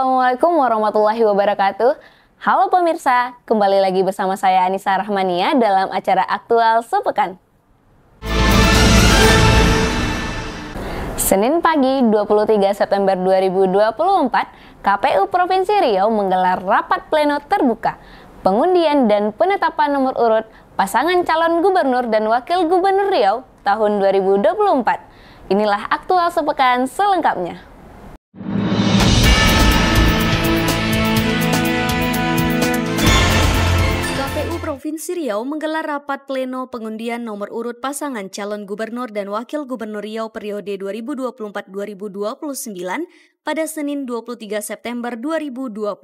Assalamualaikum warahmatullahi wabarakatuh. Halo pemirsa, kembali lagi bersama saya Anissa Rahmania dalam acara Aktual Sepekan. Senin pagi 23 September 2024, KPU Provinsi Riau menggelar rapat pleno terbuka, pengundian dan penetapan nomor urut pasangan calon gubernur dan wakil gubernur Riau tahun 2024. Inilah Aktual Sepekan selengkapnya. KPU Provinsi Riau menggelar rapat pleno pengundian nomor urut pasangan calon gubernur dan wakil gubernur Riau periode 2024-2029 pada Senin 23 September 2024.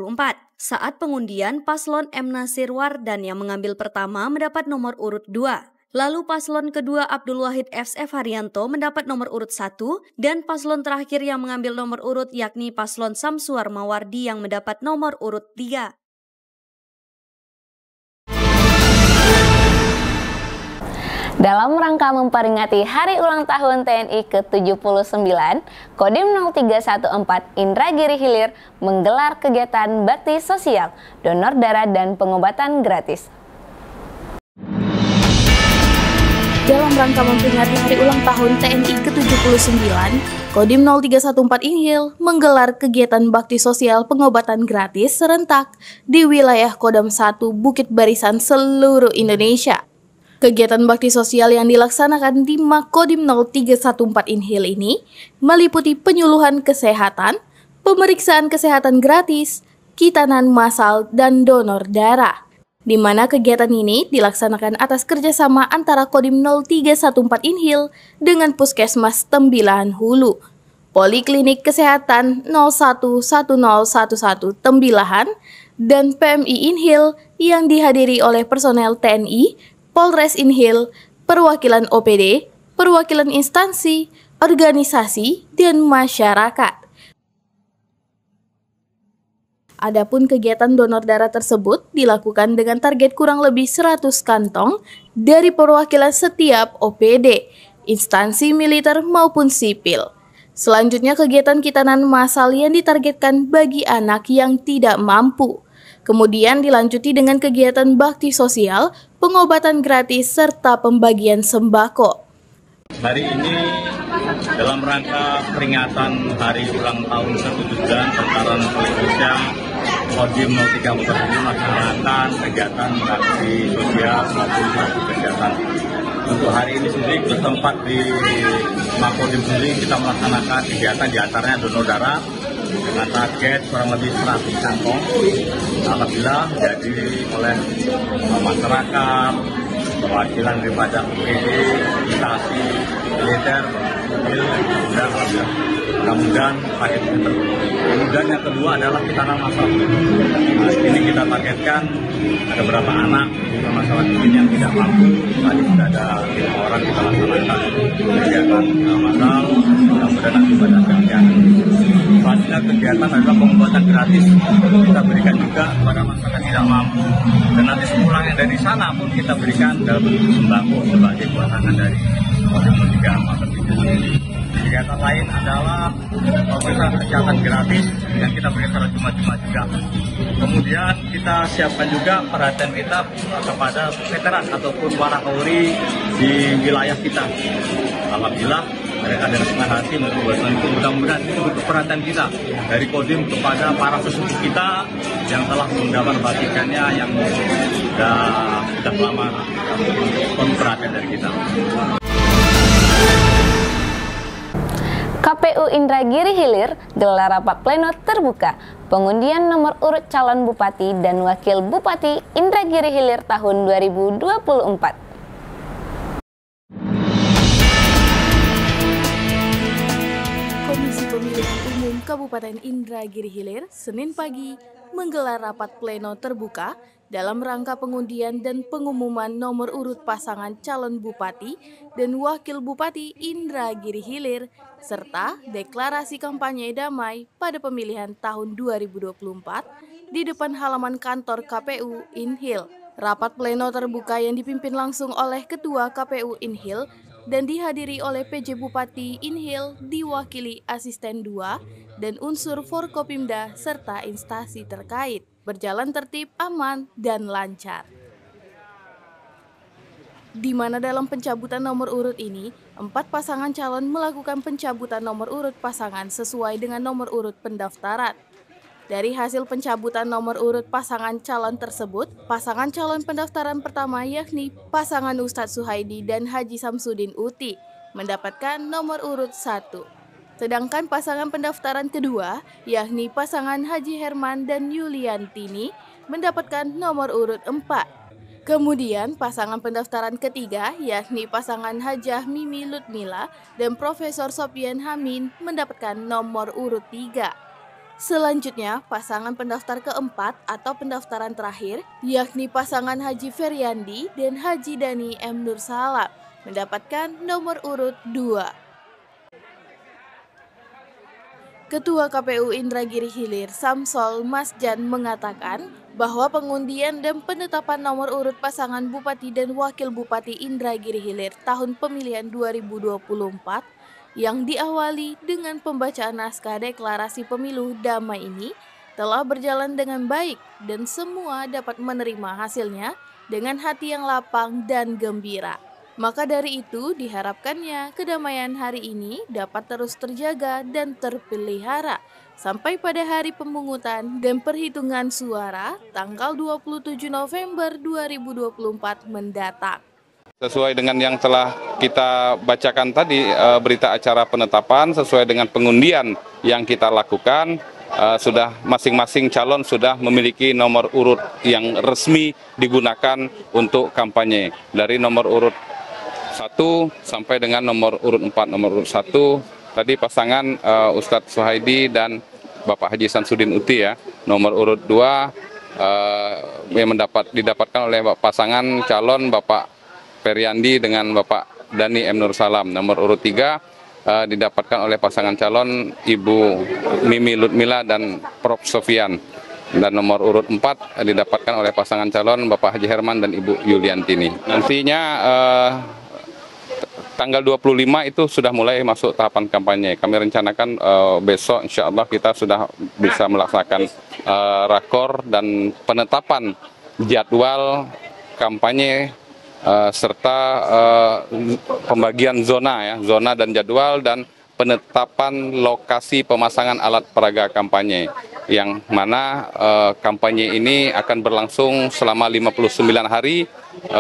Saat pengundian, paslon M. Nasir Wardan yang mengambil pertama mendapat nomor urut 2. Lalu paslon kedua Abdul Wahid SF Haryanto mendapat nomor urut 1 dan paslon terakhir yang mengambil nomor urut yakni paslon Samsuar Mawardi yang mendapat nomor urut 3. Dalam rangka memperingati Hari Ulang Tahun TNI ke-79, Kodim 0314 Indragiri Hilir menggelar kegiatan bakti sosial, donor darah dan pengobatan gratis. Dalam rangka memperingati Hari Ulang Tahun TNI ke-79, Kodim 0314 Inhil menggelar kegiatan bakti sosial pengobatan gratis serentak di wilayah Kodam 1 Bukit Barisan seluruh Indonesia. Kegiatan bakti sosial yang dilaksanakan di Makodim 0314 Inhil ini meliputi penyuluhan kesehatan, pemeriksaan kesehatan gratis, kitanan massal, dan donor darah. Di mana kegiatan ini dilaksanakan atas kerjasama antara Kodim 0314 Inhil dengan Puskesmas Tembilahan Hulu, Poliklinik Kesehatan 011011 Tembilahan, dan PMI Inhil yang dihadiri oleh personel TNI, Polres Inhil, perwakilan OPD, perwakilan instansi, organisasi, dan masyarakat. Adapun kegiatan donor darah tersebut dilakukan dengan target kurang lebih 100 kantong dari perwakilan setiap OPD, instansi militer maupun sipil. Selanjutnya kegiatan kitanan massal yang ditargetkan bagi anak yang tidak mampu. Kemudian dilanjuti dengan kegiatan bakti sosial, pengobatan gratis, serta pembagian sembako. Hari ini dalam rangka peringatan Hari Ulang Tahun ke-79 Tentara Nasional Indonesia, Kodim 0314 melaksanakan kegiatan bakti sosial maupun bakti kesehatan. Untuk hari ini sendiri bertempat di Makodim sendiri kita melaksanakan kegiatan diantaranya donor darah dengan target kurang lebih 100 kantong. Alhamdulillah dihadiri oleh masyarakat, perwakilan daripada UPD, instansi, militer, mobil, dan alhamdulillah. Mudah-mudahan paket ini terpenuhi. Kemudian yang kedua adalah kitanan massal. Ini kita targetkan ada beberapa anak masyarakat miskin yang tidak mampu. Tadi sudah ada 5 orang kita laksanakan kegiatan massal. Mudah-mudahan nanti pada kegiatan. Selanjutnya kegiatan adalah pengobatan gratis. Kita berikan juga kepada masyarakat tidak mampu. Dan nanti sepulangnya dari sana pun kita berikan dalam bentuk sembako sebagai buatangan dari Kodim 0314. Kegiatan lain adalah pemeriksaan kesehatan gratis yang kita berikan secara cuma-cuma juga. Kemudian kita siapkan juga perhatian kita kepada veteran ataupun warakawuri di wilayah kita. Alhamdulillah mereka dengan senang hati membuatkan itu. Mudah-mudahan itu bentuk perhatian kita dari Kodim kepada para sesepuh kita yang telah mendapat batikannya yang sudah lama perhatian dari kita. KPU Indragiri Hilir gelar rapat pleno terbuka pengundian nomor urut calon bupati dan wakil bupati Indragiri Hilir tahun 2024. Komisi Pemilihan Umum Kabupaten Indragiri Hilir Senin pagi menggelar rapat pleno terbuka dalam rangka pengundian dan pengumuman nomor urut pasangan calon bupati dan wakil bupati Indragiri Hilir serta deklarasi kampanye damai pada pemilihan tahun 2024 di depan halaman kantor KPU Inhil. Rapat pleno terbuka yang dipimpin langsung oleh Ketua KPU Inhil, dan dihadiri oleh PJ Bupati Inhil diwakili Asisten 2 dan unsur Forkopimda serta instansi terkait. Berjalan tertib, aman, dan lancar. Di mana dalam pencabutan nomor urut ini, 4 pasangan calon melakukan pencabutan nomor urut pasangan sesuai dengan nomor urut pendaftaran. Dari hasil pencabutan nomor urut pasangan calon tersebut, pasangan calon pendaftaran pertama yakni pasangan Ustadz Suhaidi dan Haji Samsudin Uti mendapatkan nomor urut 1. Sedangkan pasangan pendaftaran kedua yakni pasangan Haji Herman dan Yuliantini mendapatkan nomor urut 4. Kemudian pasangan pendaftaran ketiga yakni pasangan Hajah Mimi Lutmila dan Profesor Sopyan Hamin mendapatkan nomor urut 3. Selanjutnya pasangan pendaftar keempat atau pendaftaran terakhir yakni pasangan Haji Feryandi dan Haji Dani M. Nur Salam mendapatkan nomor urut 2. Ketua KPU Indragiri Hilir Samsol Masjan mengatakan bahwa pengundian dan penetapan nomor urut pasangan Bupati dan Wakil Bupati Indragiri Hilir tahun pemilihan 2024 yang diawali dengan pembacaan naskah deklarasi pemilu damai ini telah berjalan dengan baik dan semua dapat menerima hasilnya dengan hati yang lapang dan gembira. Maka dari itu diharapkannya kedamaian hari ini dapat terus terjaga dan terpelihara sampai pada hari pemungutan dan perhitungan suara tanggal 27 November 2024 mendatang. Sesuai dengan yang telah kita bacakan tadi, berita acara penetapan sesuai dengan pengundian yang kita lakukan, sudah masing-masing calon sudah memiliki nomor urut yang resmi digunakan untuk kampanye. Dari nomor urut 1 sampai dengan nomor urut 4. Nomor urut 1 tadi pasangan Ustadz Suhaidi dan Bapak Haji Samsudin Uti ya. Nomor urut 2 yang didapatkan oleh pasangan calon Bapak Feryandi dengan Bapak Dani M. Nur Salam. Nomor urut 3 didapatkan oleh pasangan calon Ibu Mimi Lutmila dan Prof. Sofyan. Dan nomor urut 4 didapatkan oleh pasangan calon Bapak Haji Herman dan Ibu Yuliantini. Nantinya tanggal 25 itu sudah mulai masuk tahapan kampanye. Kami rencanakan besok insya Allah kita sudah bisa melaksanakan rakor dan penetapan jadwal kampanye serta pembagian zona dan jadwal dan penetapan lokasi pemasangan alat peraga kampanye yang mana kampanye ini akan berlangsung selama 59 hari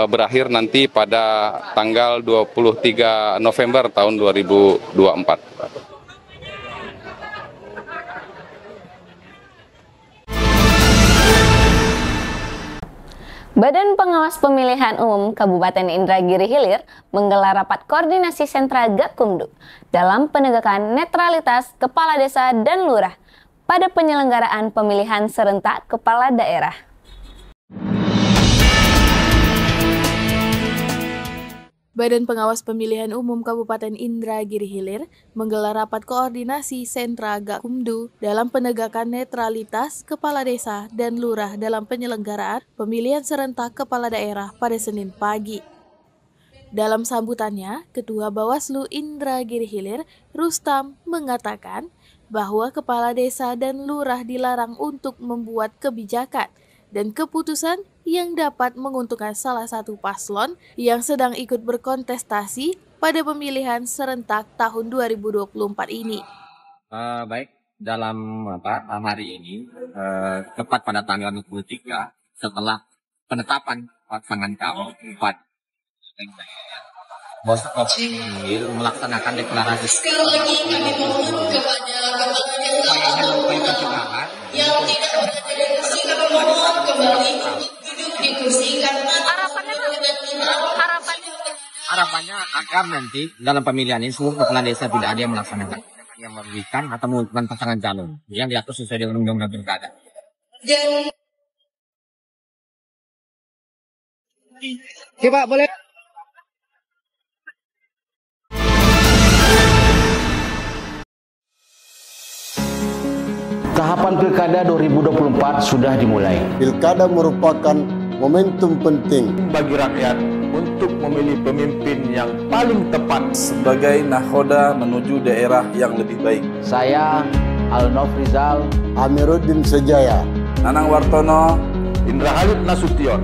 berakhir nanti pada tanggal 23 November tahun 2024. Badan Pengawas Pemilihan Umum Kabupaten Indragiri Hilir menggelar rapat koordinasi sentra Gakumdu dalam penegakan netralitas kepala desa dan lurah pada penyelenggaraan pemilihan serentak kepala daerah. Badan Pengawas Pemilihan Umum Kabupaten Indragiri Hilir menggelar rapat koordinasi sentra Gakumdu dalam penegakan netralitas kepala desa dan lurah dalam penyelenggaraan pemilihan serentak kepala daerah pada Senin pagi. Dalam sambutannya, Ketua Bawaslu Indragiri Hilir, Rustam, mengatakan bahwa kepala desa dan lurah dilarang untuk membuat kebijakan dan keputusan yang dapat menguntungkan salah satu paslon yang sedang ikut berkontestasi pada pemilihan serentak tahun 2024 ini. Baik, dalam hari ini, tepat pada tanggal 23 setelah penetapan pasangan calon 4 melaksanakan deklarasi. Sekali lagi kami mohon kepada Bapak yang tidak berada di kursi, kami mohon kembali duduk di kursi karena harapannya agar nanti dalam pemilihan ini seluruh kepala desa tidak ada yang melaksanakan yang memberikan atau menentukan pasangan calon yang diatur sesuai dengan undang-undang pilkada. Dan Oke Pak, boleh. Tahapan Pilkada 2024 sudah dimulai. Pilkada merupakan momentum penting bagi rakyat untuk memilih pemimpin yang paling tepat sebagai nahoda menuju daerah yang lebih baik. Saya Alnofrizal Amiruddin Sejaya, Nanang Wartono, Indra Halid Nasution.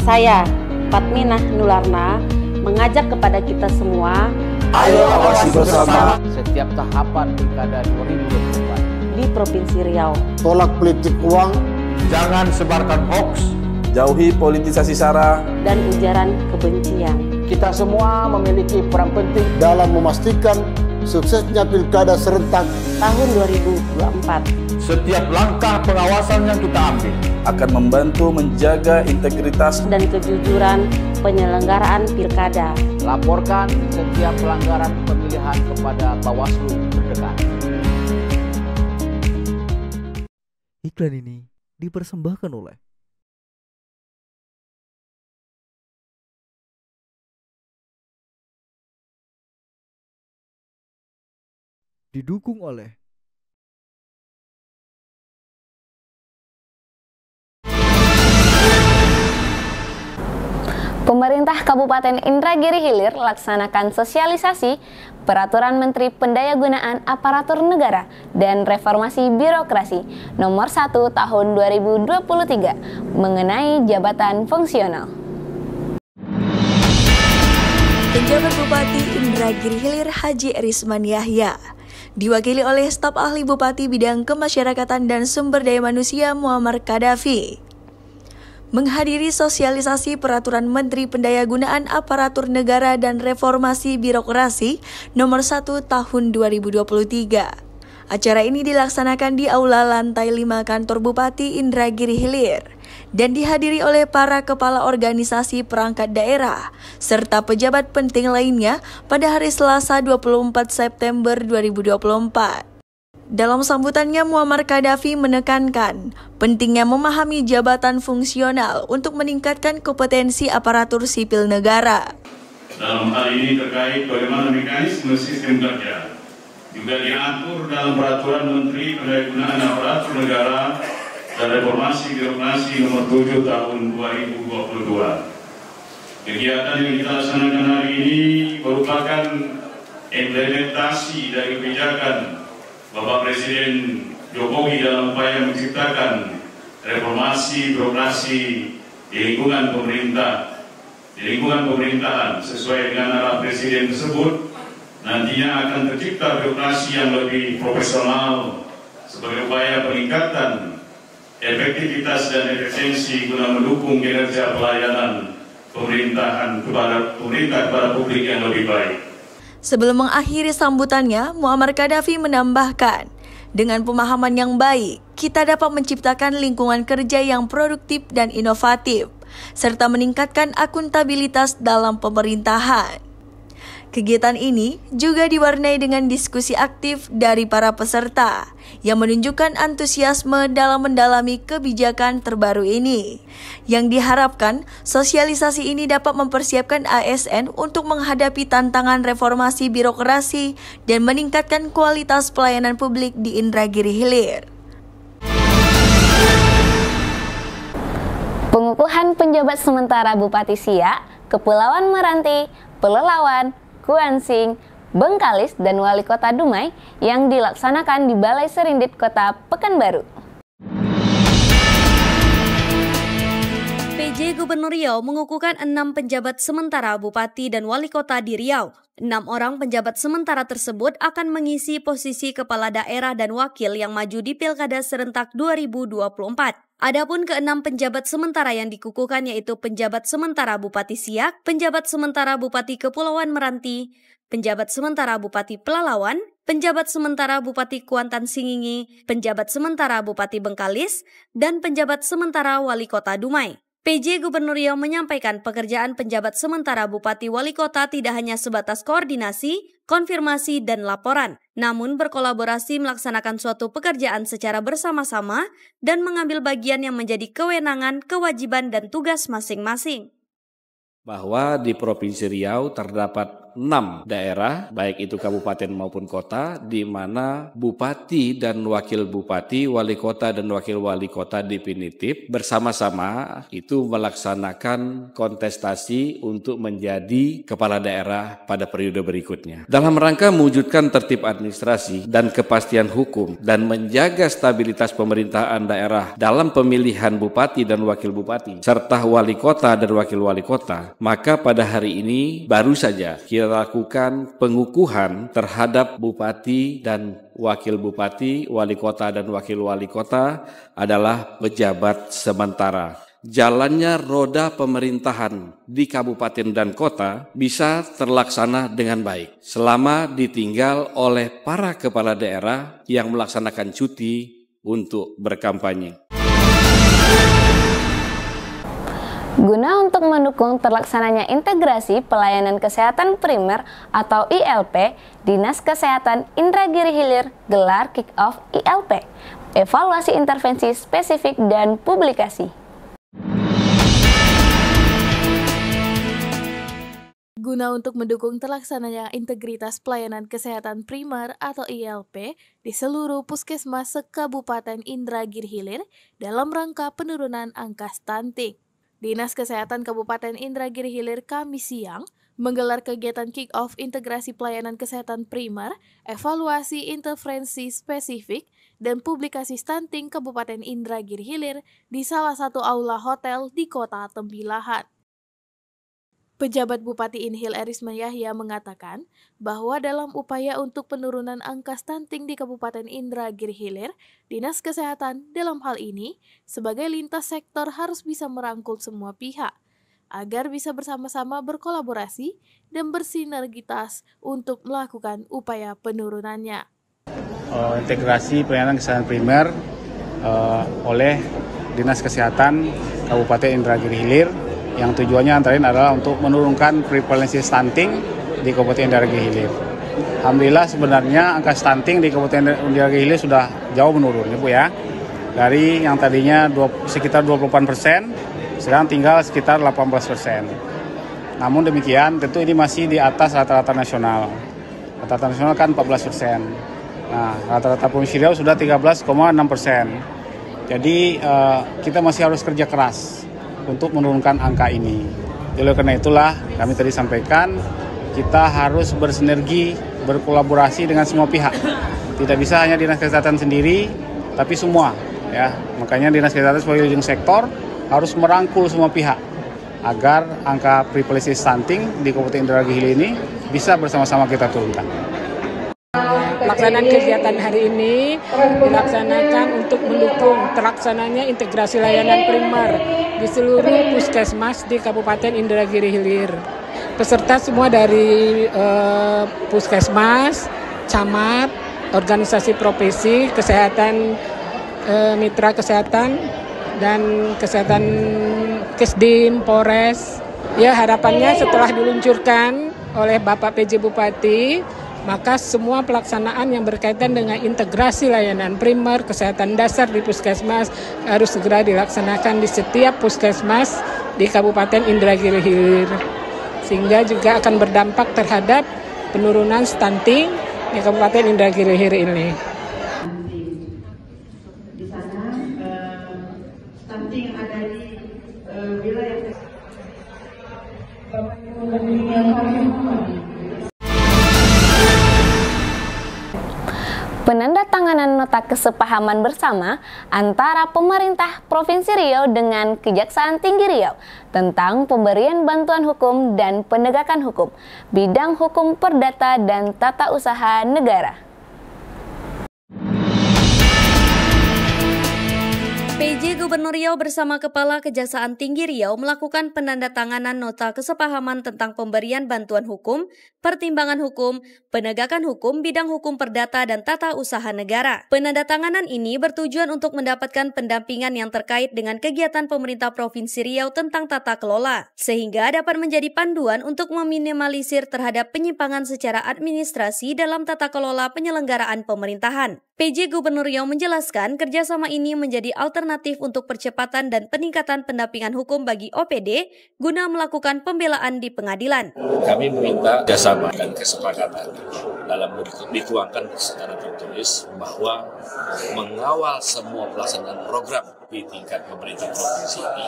Saya Fatminah Nularna mengajak kepada kita semua, ayo awasi bersama setiap tahapan Pilkada 2024 di Provinsi Riau. Tolak politik uang, jangan sebarkan hoax, jauhi politisasi SARA dan ujaran kebencian. Kita semua memiliki peran penting dalam memastikan suksesnya Pilkada serentak tahun 2024. Setiap langkah pengawasan yang kita ambil akan membantu menjaga integritas dan kejujuran penyelenggaraan Pilkada. Laporkan setiap pelanggaran pemilihan kepada Bawaslu terdekat. Iklan ini dipersembahkan oleh didukung oleh Pemerintah Kabupaten Indragiri Hilir laksanakan sosialisasi Peraturan Menteri Pendayagunaan Aparatur Negara dan Reformasi Birokrasi Nomor 1 Tahun 2023 mengenai jabatan fungsional. Penjabat Bupati Indragiri Hilir Haji Erisman Yahya diwakili oleh staf ahli Bupati Bidang Kemasyarakatan dan Sumber Daya Manusia Muammar Kadafi menghadiri sosialisasi Peraturan Menteri Pendayagunaan Aparatur Negara dan Reformasi Birokrasi Nomor 1 Tahun 2023. Acara ini dilaksanakan di Aula Lantai 5 Kantor Bupati Indragiri Hilir dan dihadiri oleh para kepala organisasi perangkat daerah serta pejabat penting lainnya pada hari Selasa 24 September 2024. Dalam sambutannya, Muammar Kadafi menekankan pentingnya memahami jabatan fungsional untuk meningkatkan kompetensi aparatur sipil negara. Dalam hal ini terkait bagaimana mekanisme sistem kerja juga diatur dalam Peraturan Menteri Pendayagunaan Aparatur Negara dan Reformasi Birokrasi Nomor 7 Tahun 2022. Kegiatan yang kita laksanakan hari ini merupakan implementasi dari kebijakan Bapak Presiden Jokowi dalam upaya menciptakan reformasi birokrasi di lingkungan pemerintahan sesuai dengan arah Presiden tersebut. Nantinya akan tercipta birokrasi yang lebih profesional sebagai upaya peningkatan efektivitas dan efisiensi guna mendukung kinerja pelayanan pemerintah kepada publik yang lebih baik. Sebelum mengakhiri sambutannya, Muammar Kadafi menambahkan, dengan pemahaman yang baik, kita dapat menciptakan lingkungan kerja yang produktif dan inovatif, serta meningkatkan akuntabilitas dalam pemerintahan. Kegiatan ini juga diwarnai dengan diskusi aktif dari para peserta yang menunjukkan antusiasme dalam mendalami kebijakan terbaru ini. Yang diharapkan, sosialisasi ini dapat mempersiapkan ASN untuk menghadapi tantangan reformasi birokrasi dan meningkatkan kualitas pelayanan publik di Indragiri Hilir. Pengukuhan penjabat sementara Bupati Siak, Kepulauan Meranti, Pelelawan, Kuansing, Bengkalis, dan Wali Kota Dumai yang dilaksanakan di Balai Serindit Kota Pekanbaru. PJ Gubernur Riau mengukuhkan 6 penjabat sementara Bupati dan Wali Kota di Riau. 6 orang penjabat sementara tersebut akan mengisi posisi kepala daerah dan wakil yang maju di Pilkada Serentak 2024. Adapun ke-6 penjabat sementara yang dikukuhkan yaitu penjabat sementara Bupati Siak, penjabat sementara Bupati Kepulauan Meranti, penjabat sementara Bupati Pelalawan, penjabat sementara Bupati Kuantan Singingi, penjabat sementara Bupati Bengkalis, dan penjabat sementara Wali Kota Dumai. PJ Gubernur Riau menyampaikan pekerjaan penjabat sementara Bupati Wali Kota tidak hanya sebatas koordinasi, konfirmasi, dan laporan, namun berkolaborasi melaksanakan suatu pekerjaan secara bersama-sama dan mengambil bagian yang menjadi kewenangan, kewajiban, dan tugas masing-masing. Bahwa di Provinsi Riau terdapat 6 daerah, baik itu kabupaten maupun kota, di mana bupati dan wakil bupati, wali kota dan wakil wali kota definitif bersama-sama itu melaksanakan kontestasi untuk menjadi kepala daerah pada periode berikutnya. Dalam rangka mewujudkan tertib administrasi dan kepastian hukum dan menjaga stabilitas pemerintahan daerah dalam pemilihan bupati dan wakil bupati serta wali kota dan wakil wali kota, maka pada hari ini baru saja kita lakukan pengukuhan terhadap bupati dan wakil bupati, wali kota dan wakil wali kota adalah pejabat sementara. Jalannya roda pemerintahan di kabupaten dan kota bisa terlaksana dengan baik selama ditinggal oleh para kepala daerah yang melaksanakan cuti untuk berkampanye. Guna untuk mendukung terlaksananya integrasi pelayanan kesehatan primer atau ILP, Dinas Kesehatan Indragiri Hilir gelar kick-off ILP, evaluasi intervensi spesifik dan publikasi. Guna untuk mendukung terlaksananya integritas pelayanan kesehatan primer atau ILP di seluruh puskesmas se-Kabupaten Indragiri Hilir dalam rangka penurunan angka stunting. Dinas Kesehatan Kabupaten Indragiri Hilir Kamis siang menggelar kegiatan kick-off integrasi pelayanan kesehatan primer, evaluasi intervensi spesifik, dan publikasi stunting Kabupaten Indragiri Hilir di salah satu aula hotel di Kota Tembilahan. Pejabat Bupati Inhil Erisma Yahya mengatakan bahwa dalam upaya untuk penurunan angka stunting di Kabupaten Indragiri Hilir, Dinas Kesehatan dalam hal ini sebagai lintas sektor harus bisa merangkul semua pihak agar bisa bersama-sama berkolaborasi dan bersinergitas untuk melakukan upaya penurunannya. Integrasi pelayanan kesehatan primer oleh Dinas Kesehatan Kabupaten Indragiri Hilir yang tujuannya antara lain adalah untuk menurunkan prevalensi stunting di Kabupaten Indragiri Hilir. Alhamdulillah sebenarnya angka stunting di Kabupaten Indragiri Hilir sudah jauh menurun, Bu ya. Dari yang tadinya sekitar 28%, sekarang tinggal sekitar 18%. Namun demikian, tentu ini masih di atas rata-rata nasional. Rata-rata nasional kan 14%. Nah, rata-rata Provinsi Riau sudah 13,6%. Jadi kita masih harus kerja keras untuk menurunkan angka ini. Oleh karena itulah kami tadi sampaikan kita harus bersinergi, berkolaborasi dengan semua pihak. Tidak bisa hanya Dinas Kesehatan sendiri, tapi semua. Ya, makanya Dinas Kesehatan sebagai leading sektor harus merangkul semua pihak agar angka prevalensi stunting di Kabupaten Indragiri Hilir ini bisa bersama-sama kita turunkan. Pelaksanaan kegiatan hari ini dilaksanakan untuk mendukung terlaksananya integrasi layanan primer di seluruh puskesmas di Kabupaten Indragiri Hilir. Peserta semua dari puskesmas, camat, organisasi profesi, kesehatan, mitra kesehatan, dan kesehatan Kesdim, Polres. Ya, harapannya setelah diluncurkan oleh Bapak PJ Bupati, maka semua pelaksanaan yang berkaitan dengan integrasi layanan primer kesehatan dasar di puskesmas harus segera dilaksanakan di setiap puskesmas di Kabupaten Indragiri Hilir, sehingga juga akan berdampak terhadap penurunan stunting di Kabupaten Indragiri Hilir ini. Di sana stunting ada di wilayah Penandatanganan nota kesepahaman bersama antara pemerintah Provinsi Riau dengan Kejaksaan Tinggi Riau tentang pemberian bantuan hukum dan penegakan hukum, bidang hukum perdata dan tata usaha negara. PJ Gubernur Riau bersama Kepala Kejaksaan Tinggi Riau melakukan penandatanganan nota kesepahaman tentang pemberian bantuan hukum, pertimbangan hukum, penegakan hukum, bidang hukum perdata dan tata usaha negara. Penandatanganan ini bertujuan untuk mendapatkan pendampingan yang terkait dengan kegiatan pemerintah Provinsi Riau tentang tata kelola, sehingga dapat menjadi panduan untuk meminimalisir terhadap penyimpangan secara administrasi dalam tata kelola penyelenggaraan pemerintahan. PJ Gubernur Riau menjelaskan kerjasama ini menjadi alternatif alternatif untuk percepatan dan peningkatan pendampingan hukum bagi OPD guna melakukan pembelaan di pengadilan. Kami meminta kerjasama dan kesepakatan dalam dituangkan secara tertulis bahwa mengawal semua pelaksanaan program di tingkat pemerintah provinsi ini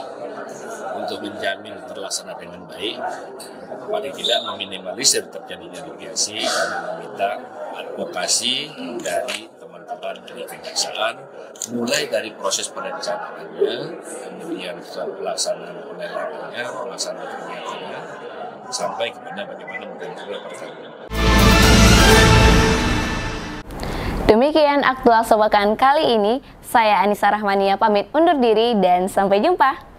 untuk menjamin terlaksana dengan baik, paling tidak meminimalisir terjadinya deviasi. Kami meminta advokasi dari teman-teman dari kejaksaan, mulai dari proses perencanaannya, kemudian pelaksanaan penelarannya, pelaksanaan kegiatannya, sampai kepada bagaimana menentukan pertanggung. Demikian aktual sepekan kali ini. Saya Anissa Rahmania pamit undur diri dan sampai jumpa.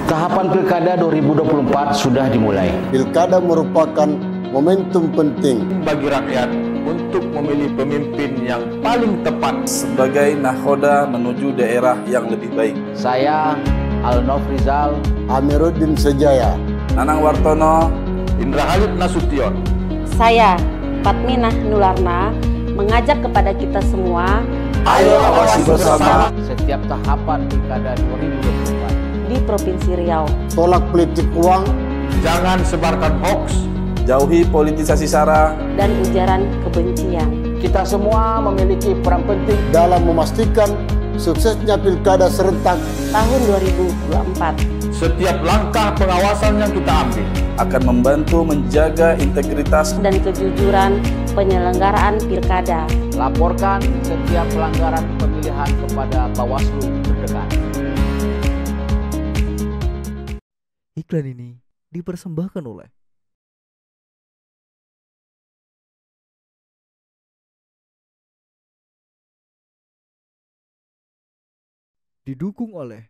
Tahapan Pilkada 2024 sudah dimulai. Pilkada merupakan momentum penting bagi rakyat untuk memilih pemimpin yang paling tepat sebagai nahoda menuju daerah yang lebih baik. Saya Alnof Rizal, Amiruddin Sejaya, Nanang Wartono, Indra Halid Nasution. Saya Fatminah Nularna mengajak kepada kita semua, ayo awasi bersama setiap tahapan Pilkada 2024 di Provinsi Riau. Tolak politik uang, Jangan sebarkan hoax, jauhi politisasi SARA, dan ujaran kebencian. Kita semua memiliki peran penting dalam memastikan suksesnya Pilkada serentak tahun 2024. Setiap langkah pengawasan yang kita ambil akan membantu menjaga integritas dan kejujuran penyelenggaraan Pilkada. Laporkan setiap pelanggaran pemilihan kepada Bawaslu terdekat. Iklan ini dipersembahkan oleh didukung oleh